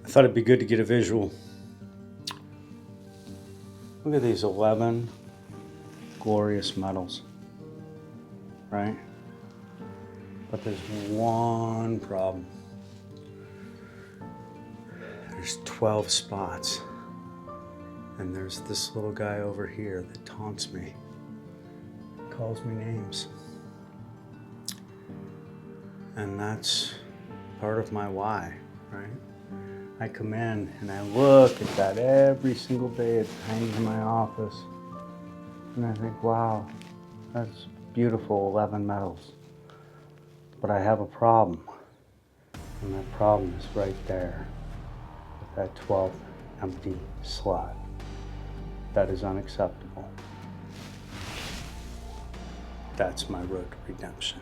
I thought it'd be good to get a visual. Look at these 11 glorious medals, right? But there's one problem. There's 12 spots. And there's this little guy over here that taunts me, calls me names. And that's part of my why, right? I come in and I look at that every single day. It hangs in my office. And I think, wow, that's beautiful, 11 medals. But I have a problem. And that problem is right there with that 12th empty slot. That is unacceptable. That's my road to redemption.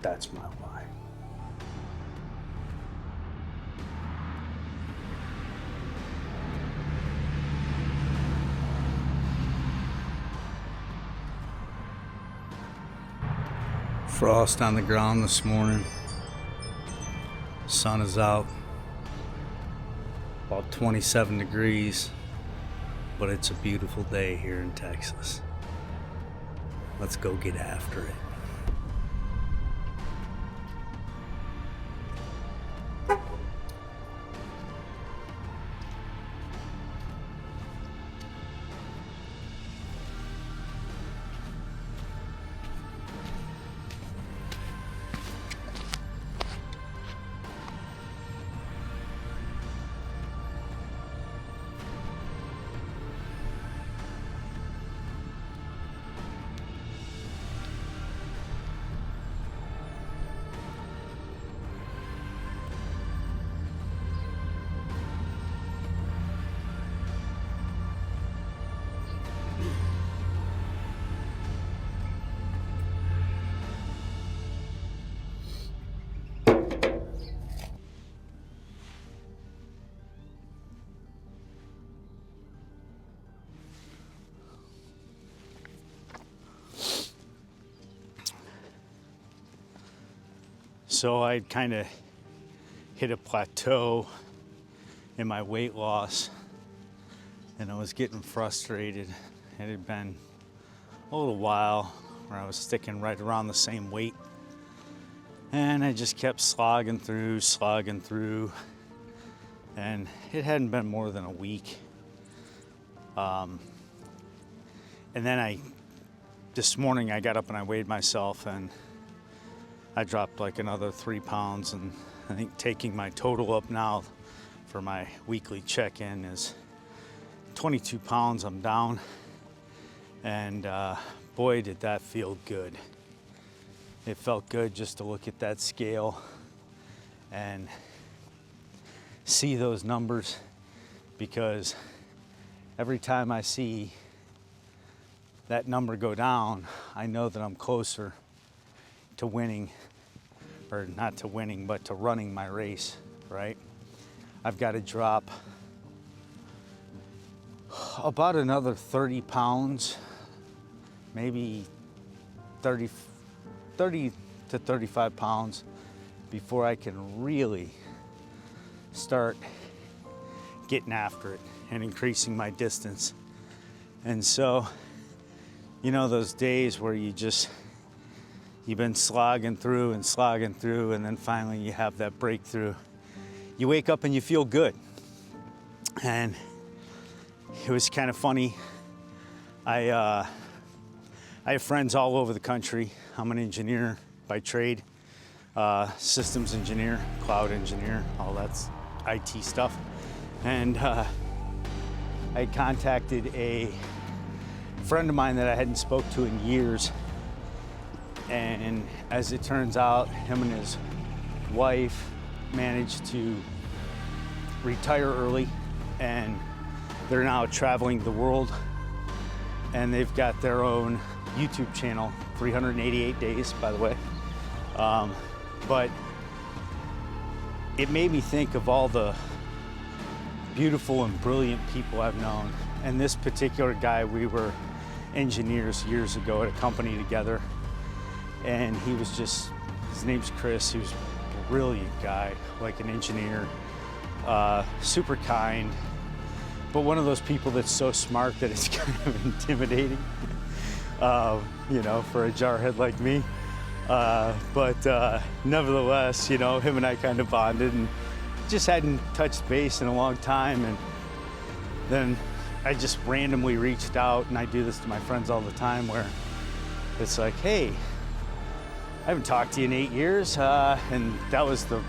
That's my why. Frost on the ground this morning. Sun is out. About 27 degrees. But it's a beautiful day here in Texas. Let's go get after it. So I kind of hit a plateau in my weight loss, and I was getting frustrated. It had been a little while where I was sticking right around the same weight, and I just kept slogging through, and it hadn't been more than a week. And then this morning I got up and I weighed myself, and I dropped like another 3 pounds, and I think taking my total up now for my weekly check-in is 22 pounds I'm down. And boy, did that feel good. It felt good just to look at that scale and see those numbers, because every time I see that number go down, I know that I'm closer to winning, or not to winning, but to running my race, right? I've got to drop about another 30 pounds, maybe 30 to 35 pounds before I can really start getting after it and increasing my distance. And so, you know, those days where you've been slogging through, and then finally you have that breakthrough. You wake up and you feel good. And it was kind of funny. I have friends all over the country. I'm an engineer by trade, systems engineer, cloud engineer, all that's IT stuff. And I contacted a friend of mine that I hadn't spoke to in years. And as it turns out, him and his wife managed to retire early, and they're now traveling the world, and they've got their own YouTube channel, 388 days, by the way. But it made me think of all the beautiful and brilliant people I've known. And this particular guy, we were engineers years ago at a company together. And he was his name's Chris. He was a brilliant guy, like an engineer, super kind, but one of those people that's so smart that it's kind of intimidating, you know, for a jarhead like me. But nevertheless, you know, him and I kind of bonded and just hadn't touched base in a long time. And then I just randomly reached out, and I do this to my friends all the time, where it's like, hey, I haven't talked to you in 8 years. And that was the,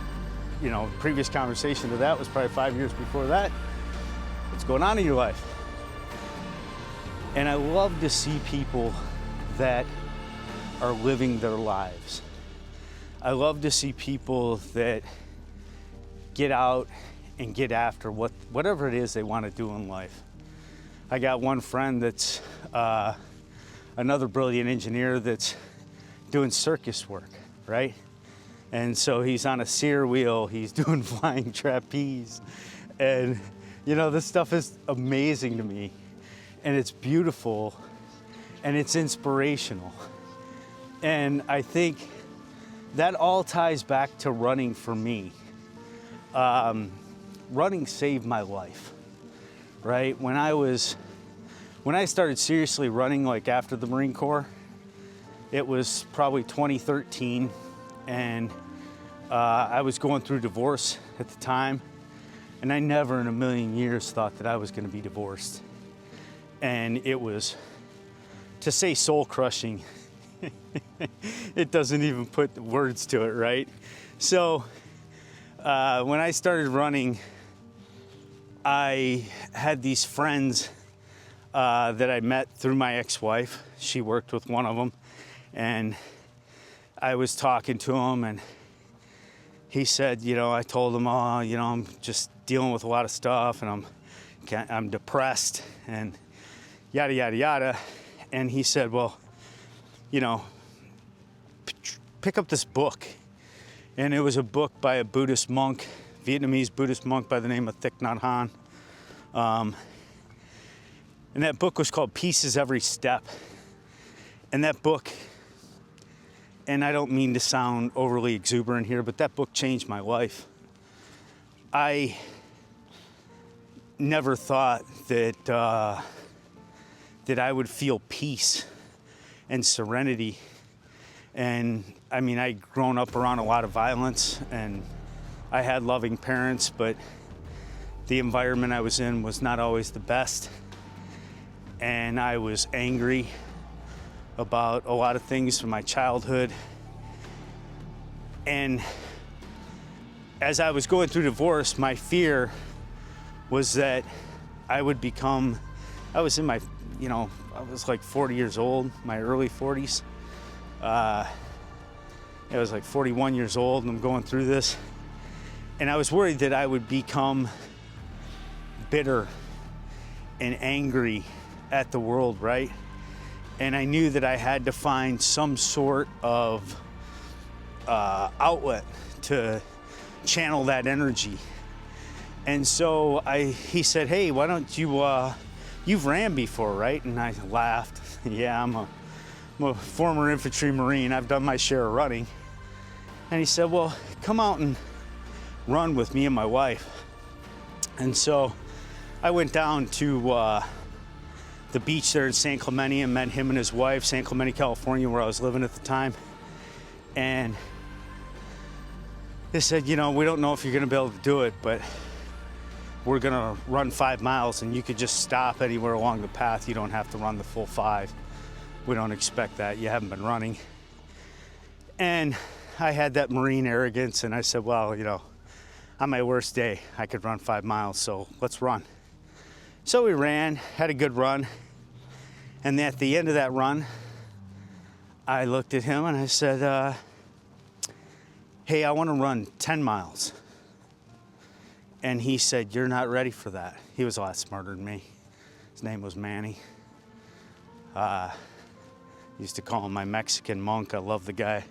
you know, previous conversation to that was probably 5 years before that. What's going on in your life? And I love to see people that are living their lives. I love to see people that get out and get after whatever it is they want to do in life. I got one friend that's another brilliant engineer that's doing circus work, right? And so he's on a sear wheel, he's doing flying trapeze, and you know, this stuff is amazing to me, and it's beautiful, and it's inspirational. And I think that all ties back to running for me. Running saved my life, right? When I started seriously running, like after the Marine Corps, it was probably 2013, and I was going through divorce at the time, and I never in a million years thought that I was going to be divorced. And it was, to say soul crushing, it doesn't even put words to it, right? So when I started running, I had these friends that I met through my ex-wife. She worked with one of them, and I was talking to him, and he said, you know, I told him, oh, you know, I'm just dealing with a lot of stuff, and I'm depressed, and yada, yada, yada. And he said, well, you know, pick up this book. And it was a book by a Buddhist monk, Vietnamese Buddhist monk by the name of Thich Nhat Hanh. And that book was called Peace is Every Step. And that book, and I don't mean to sound overly exuberant here, but that book changed my life. I never thought that that I would feel peace and serenity. And I mean, I'd grown up around a lot of violence, and I had loving parents, but the environment I was in was not always the best. And I was angry about a lot of things from my childhood. And as I was going through divorce, my fear was that I would become, I was in my, you know, I was like 40 years old, my early 40s. I was like 41 years old, and I'm going through this. And I was worried that I would become bitter and angry at the world, right? And I knew that I had to find some sort of outlet to channel that energy. And so he said, hey, why don't you, you've ran before, right? And I laughed. Yeah, I'm a former infantry Marine. I've done my share of running. And he said, well, come out and run with me and my wife. And so I went down to the beach there in San Clemente and met him and his wife, San Clemente, California, where I was living at the time. And they said, you know, we don't know if you're gonna be able to do it, but we're gonna run 5 miles, and you could just stop anywhere along the path. You don't have to run the full 5. We don't expect that. You haven't been running. And I had that Marine arrogance, and I said, well, you know, on my worst day, I could run 5 miles, so let's run. So we ran, had a good run. And at the end of that run, I looked at him and I said, hey, I want to run 10 miles. And he said, you're not ready for that. He was a lot smarter than me. His name was Manny. Used to call him my Mexican monk. I love the guy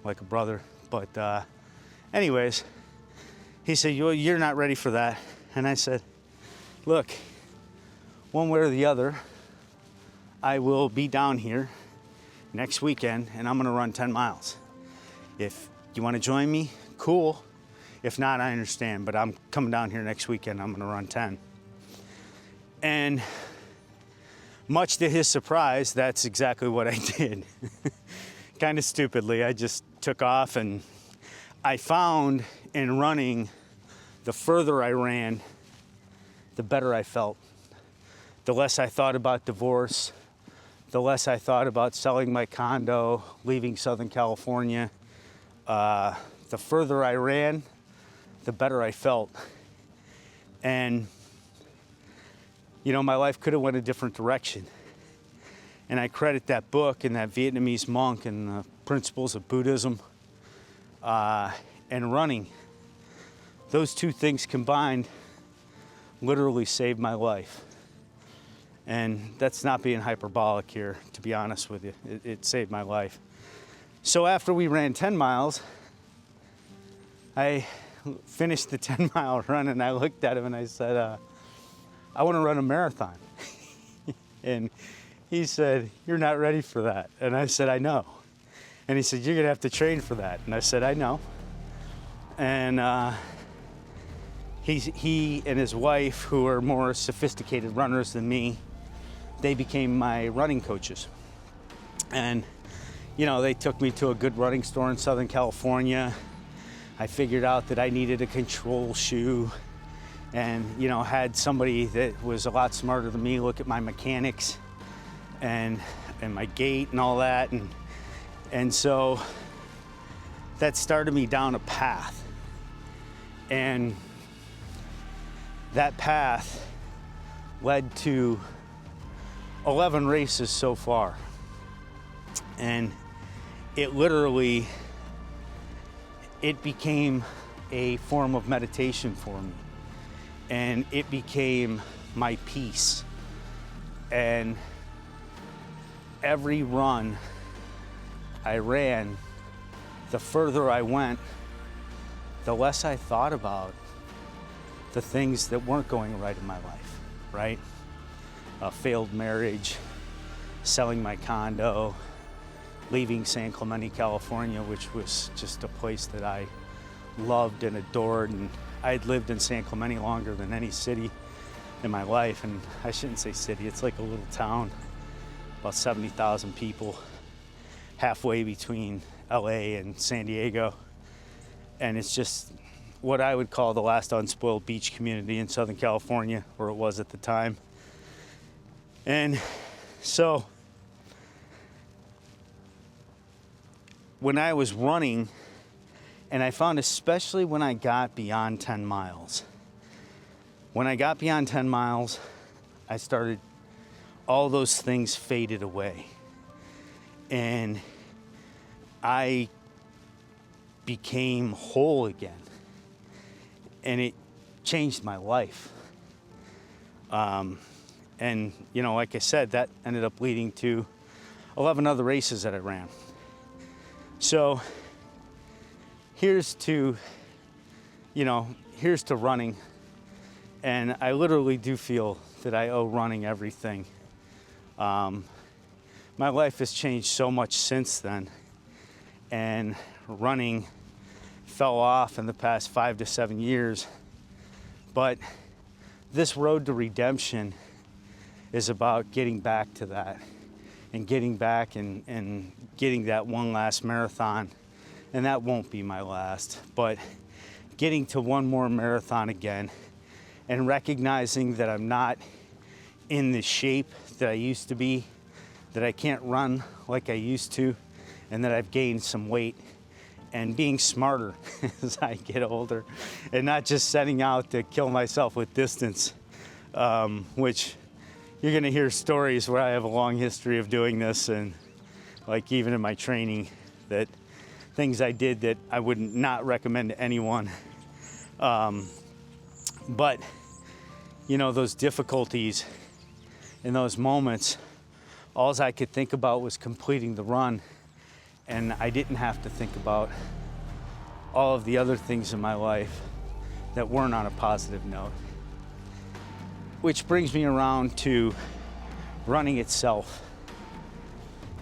like a brother. But anyways, he said, you're not ready for that. And I said, look, one way or the other, I will be down here next weekend, and I'm gonna run 10 miles. If you wanna join me, cool. If not, I understand, but I'm coming down here next weekend. I'm gonna run 10. And much to his surprise, that's exactly what I did. Kind of stupidly, I just took off, and I found in running, the further I ran, the better I felt. The less I thought about divorce, the less I thought about selling my condo, leaving Southern California. The further I ran, the better I felt. And, you know, my life could have went a different direction. And I credit that book and that Vietnamese monk and the principles of Buddhism and running. Those two things combined literally saved my life. And that's not being hyperbolic here, to be honest with you. It saved my life. So after we ran 10 miles, I finished the 10-mile run, and I looked at him and I said, I want to run a marathon. And he said, you're not ready for that. And I said, I know. And he said, you're going to have to train for that. And I said, I know. And he and his wife, who are more sophisticated runners than me, they became my running coaches. And, you know, they took me to a good running store in Southern California. I figured out that I needed a control shoe, and, you know, had somebody that was a lot smarter than me look at my mechanics and my gait and all that. And so that started me down a path. And that path led to 11 races so far. And it literally, it became a form of meditation for me. And it became my peace. And every run I ran, the further I went, the less I thought about the things that weren't going right in my life, right? A failed marriage, selling my condo, leaving San Clemente, California, which was just a place that I loved and adored. And I had lived in San Clemente longer than any city in my life. And I shouldn't say city, it's like a little town, about 70,000 people, halfway between LA and San Diego. And it's just what I would call the last unspoiled beach community in Southern California, where it was at the time. And so when I was running, and I found especially when I got beyond 10 miles, when I got beyond 10 miles, I started, all those things faded away. And I became whole again. And it changed my life. And, you know, like I said, that ended up leading to 11 other races that I ran. So here's to running. And I literally do feel that I owe running everything. My life has changed so much since then. And running fell off in the past 5 to 7 years. But this road to redemption is about getting back to that, and getting back and getting that one last marathon. And that won't be my last, but getting to one more marathon again, and recognizing that I'm not in the shape that I used to be, that I can't run like I used to, and that I've gained some weight, and being smarter as I get older, and not just setting out to kill myself with distance, which you're gonna hear stories where I have a long history of doing this, and like even in my training, that things I did that I would not recommend to anyone. But, you know, those difficulties in those moments, all I could think about was completing the run. And I didn't have to think about all of the other things in my life that weren't on a positive note. Which brings me around to running itself.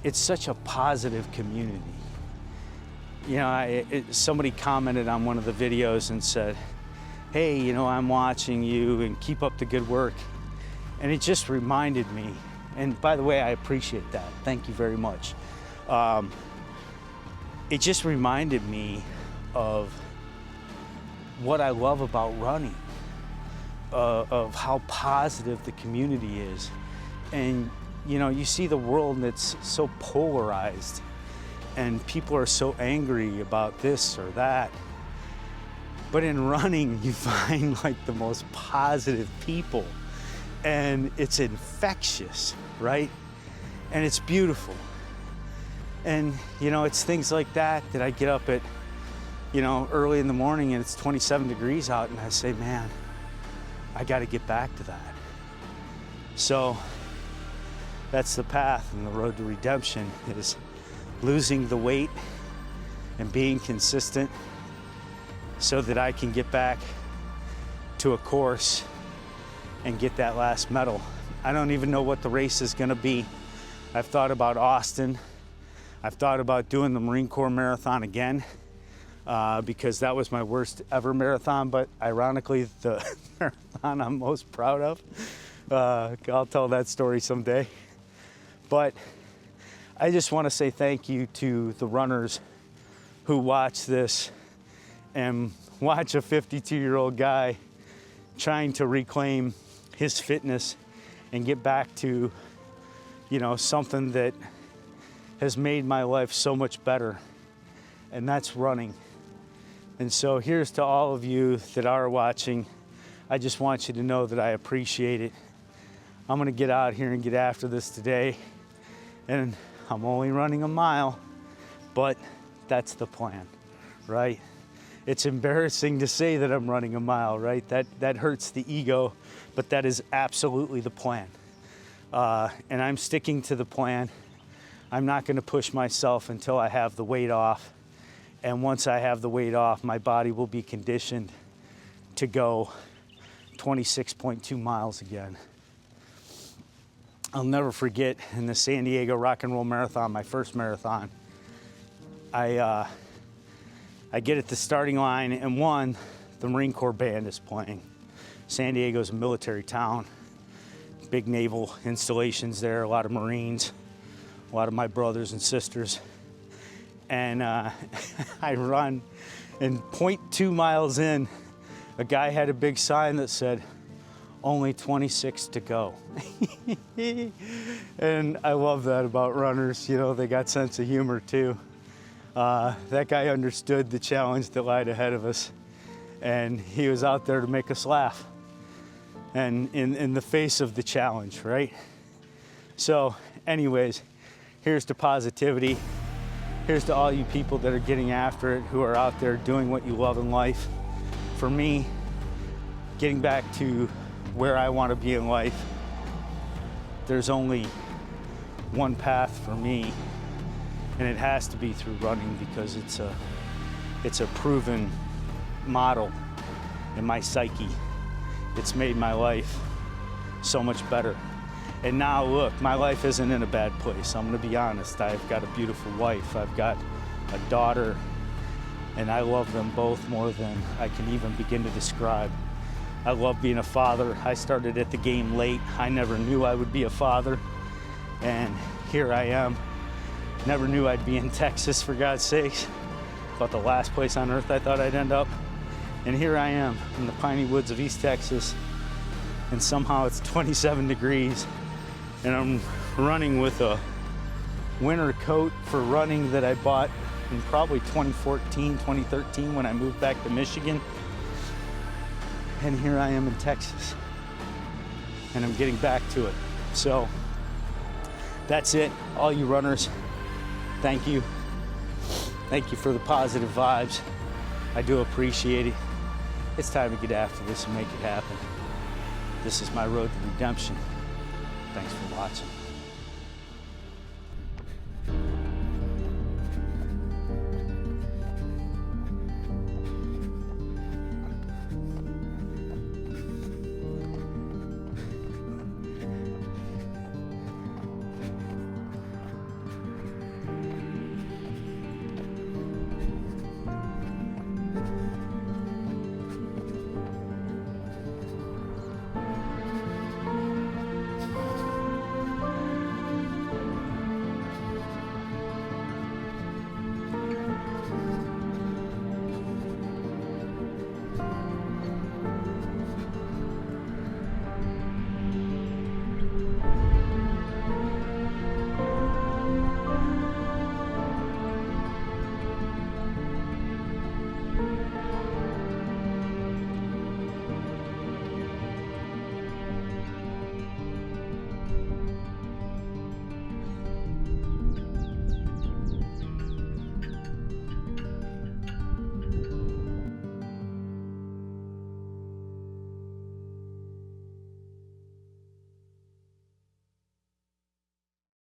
It's such a positive community. You know, somebody commented on one of the videos and said, hey, you know, I'm watching you and keep up the good work. And it just reminded me, and by the way, I appreciate that. Thank you very much. It just reminded me of what I love about running, of how positive the community is. And, you know, you see the world that's so polarized and people are so angry about this or that. But in running, you find like the most positive people, and it's infectious, right? And it's beautiful. And, you know, it's things like that that I get up at, you know, early in the morning and it's 27 degrees out and I say, man, I got to get back to that. So that's the path, and the road to redemption is losing the weight and being consistent so that I can get back to a course and get that last medal. I don't even know what the race is gonna be. I've thought about Austin. I've thought about doing the Marine Corps Marathon again because that was my worst ever marathon, but ironically, the marathon I'm most proud of. I'll tell that story someday. But I just wanna say thank you to the runners who watch this and watch a 52-year-old guy trying to reclaim his fitness and get back to, you know, something that has made my life so much better, and that's running. And so here's to all of you that are watching. I just want you to know that I appreciate it. I'm gonna get out here and get after this today, and I'm only running a mile, but that's the plan, right? It's embarrassing to say that I'm running a mile, right? That hurts the ego, but that is absolutely the plan. And I'm sticking to the plan. I'm not gonna push myself until I have the weight off. And once I have the weight off, my body will be conditioned to go 26.2 miles again. I'll never forget in the San Diego Rock and Roll Marathon, my first marathon, I get at the starting line, and one, the Marine Corps band is playing. San Diego's a military town, big naval installations there, a lot of Marines, a lot of my brothers and sisters. And I run, and 0.2 miles in, a guy had a big sign that said, only 26 to go. And I love that about runners, you know, they got sense of humor too. That guy understood the challenge that lied ahead of us, and he was out there to make us laugh, and in the face of the challenge, right? So anyways, here's to positivity. Here's to all you people that are getting after it, who are out there doing what you love in life. For me, getting back to where I want to be in life, there's only one path for me, and it has to be through running, because it's a proven model in my psyche. It's made my life so much better. And now look, my life isn't in a bad place. I'm gonna be honest. I've got a beautiful wife. I've got a daughter, and I love them both more than I can even begin to describe. I love being a father. I started at the game late. I never knew I would be a father, and here I am. Never knew I'd be in Texas, for God's sakes. About the last place on earth I thought I'd end up. And here I am in the piney woods of East Texas, and somehow it's 27 degrees, and I'm running with a winter coat for running that I bought in probably 2014, 2013 when I moved back to Michigan. And here I am in Texas, and I'm getting back to it. So that's it, all you runners. Thank you. Thank you for the positive vibes. I do appreciate it. It's time to get after this and make it happen. This is my road to redemption. Thanks for watching.